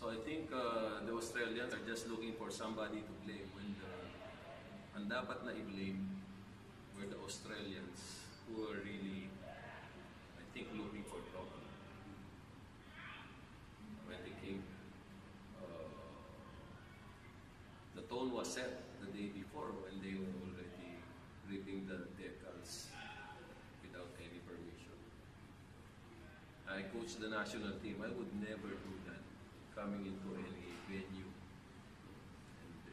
So I think the Australians are just looking for somebody to blame when ang dapat na i-blame were the Australians who are really, I think, looking for trouble. When they came, the tone was set the day before when they were already ripping the decals without any permission. I coached the national team. I would never do that coming into any venue.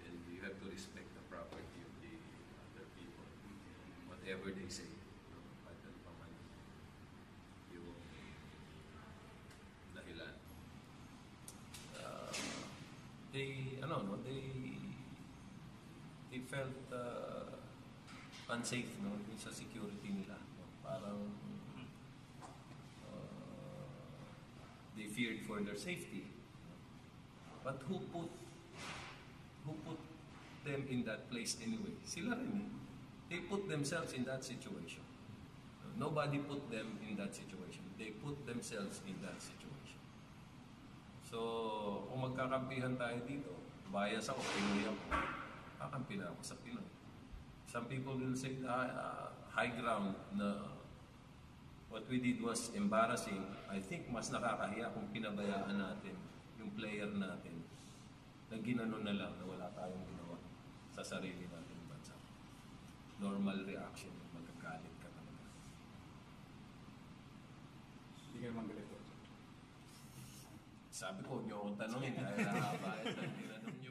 And you have to respect the property of the other people. Whatever they say, patan pa man yung dahilan. They felt unsafe, no, sa security nila. No? Parang they feared for their safety. But who put them in that place anyway? Sila rin. They put themselves in that situation. Nobody put them in that situation. They put themselves in that situation. So, kung magkakampihan tayo dito, bias ako, Pinoy ako, kakampi na ako sa Pinoy. Some people will say, high ground na what we did was embarrassing. I think mas nakakahiya kung pinabayaan natin yung player natin na ginanon na lang na wala tayong ginawa sa sarili natin bansa. Normal reaction, magkakalit ka talaga. Hindi ka naman galit. Sabi ko, huwag niyo akong tanongin dahil nakabahit ng tinanong niyo.